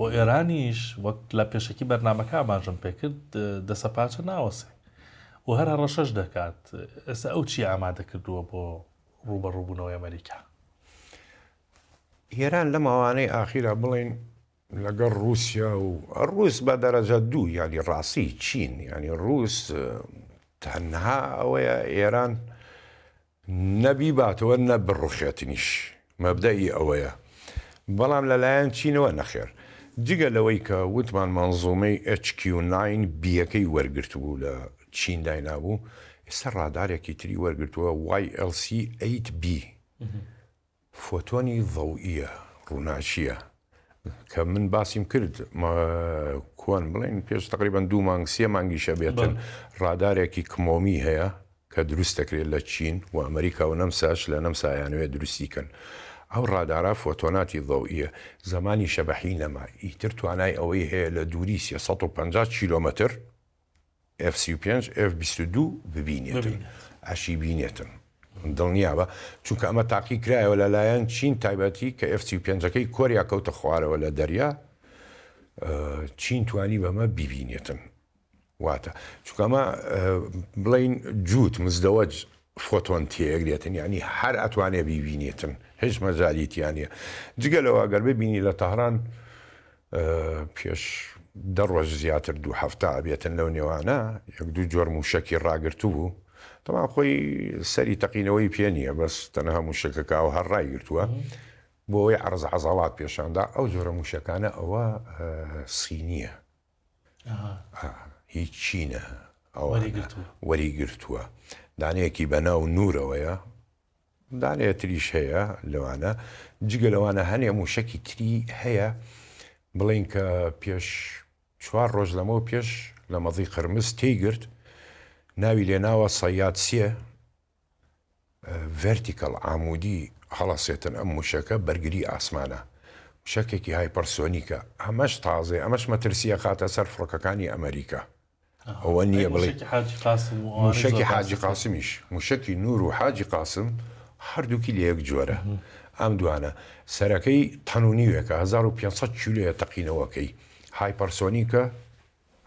بۆ ئێرانیش وەک لە پێشکی بەرنامەکە ئاماژەم پێکرد دەسەپاچە ناوەسێ و هەر ڕەشەش دەکات. ئێستا ئەو چی ئامادە کردووە بۆ ڕوبەڕووبوونەوەی ئەمریکا؟ ئێران لە ماوانەی ئاخیرا بڵێن لەگەڵ رووسیا و ڕووس بە دەرەجە دوو ینی ڕاستی چین ینی ڕووس تەنها ئەوەیە ئێران نەبی باتەوە نەبڕوخێتنیش مەبدەئی ئەوەیە، بەڵام لەلایەن چینەوە نەخێر جگە لەوەی کە وتمان مەنزومەی HQ9 بیەکەی وەرگرت بوو لە چین داینابوو، ئێستا ڕادارێکی تری وەرگرتووە YLC8B فۆتۆنی ضەوئیە ڕووناچیە کە من باسیم کرد کوان بڵێن پێش تقریبان 2 مانگ 3 مانگیشە بێتن ڕادارێکی کمۆمی هەیە کە دروست دەکرێت لە چین و ئەمریکا و نەمساش لە نەمسایانوێ دروستیکەن. ئەو ڕادارە فۆتۆناتی ضەوئیە زمانی شەبەحی نەما ئیتر توانای ئەوەی هەیە لە دووری 350 کیلۆمەتر F-35 F-22 ببینێتن ئاشی بینێتن دڵنیا بە، چونکە ئەمە تاقی کرایەوە لەلایەن چین تایبەتی کە F-35ەکەی کۆریا کەوتە خوارەوە لە دەریا چین توانی بەمە ببینێتن. واتە چونکە ئەمە بڵین جووت مزدەوەج فۆتۆن تێگرێتن ینی هەر ئەتوانێ ببینێتن هیچ مەجالیتیانە. جگەلەوە ئەگەر ببینی لە تەهران پێش 10 ڕۆژ زیاتر 2 هەفتە بێتن لەو نێوانە 1-2 جۆر موشەکی ڕاگرتو بوو، تەمان خۆی سەری تەقینەوەی پێ نییە، بەس تەنها موشەکەکە و هەر ڕایگرتووە بۆ ئەوەی عەرز عەزەڵات پێشاندا. ئەو جۆرە موشەکانە ئەوە سینیە هیچ چینە ئەوە وەریگرتووە، دانەیەکی بەناو نورەوەیە، دانەیە تریش هەیە لەوانە، جگە لەوانە هەنێ موشەکی تری هەیە بڵین کە پێش 4 ڕۆژ لەمەوە پێش لە مەضی قرمز تێیگرت، ناوی لێناوە سەیاد سێ ڤێرتیکەڵ ئامودی هەڵەسێتن ئەم موشەکە بەرگری ئاسمانە، موشەکێکی هایپەرسۆنیکە، ئەمەش تازێ ئەمەش مەترسیە خاتە سەر فڕۆکەکانی ئەمریکا. ئەوە نییە بڵێ موشەکی حاجی قاسمیش موشەکی نور و حاجی قاسم هەردووکی لە یەک جۆرە. ئەم دوانە سەرەکەی تەنونیوێکە 1500 کیلۆیە تەقینەوەکەی هایپەرسۆنیکە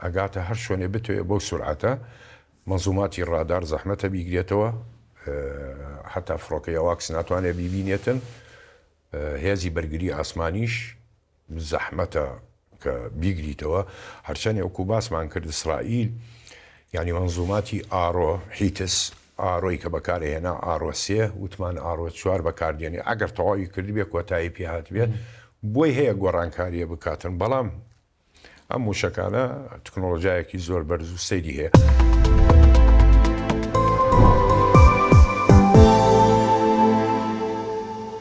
ئەگاتە هەر شوێنێ بتوێ بۆ سورعەتە مەنزوماتی ڕادار زەحمەتە بیگرێتەوە حتا فڕۆکەی ئەواکس ناتوانێ بیبینێتن، هێزی بەرگری ئاسمانیش زەحمەتە کە بیگریتەوە. هەرچەندێ وەکو باسمان کرد ئیسرائیل ینی مەنزوماتی ئارۆ هیتس ئارۆی کە بەکارهێنا ئارۆسێ وتمان ئارۆ 4 بەکاردێنێ ئەگەر تەواوی کردی بێ کۆتایی پێهات بێت بۆی هەیە گۆڕانکاریە بکاتن، بەڵام ئەم موشەکانە تەکنۆلۆژیایەکی زۆر بەرز و سەیری هەیە.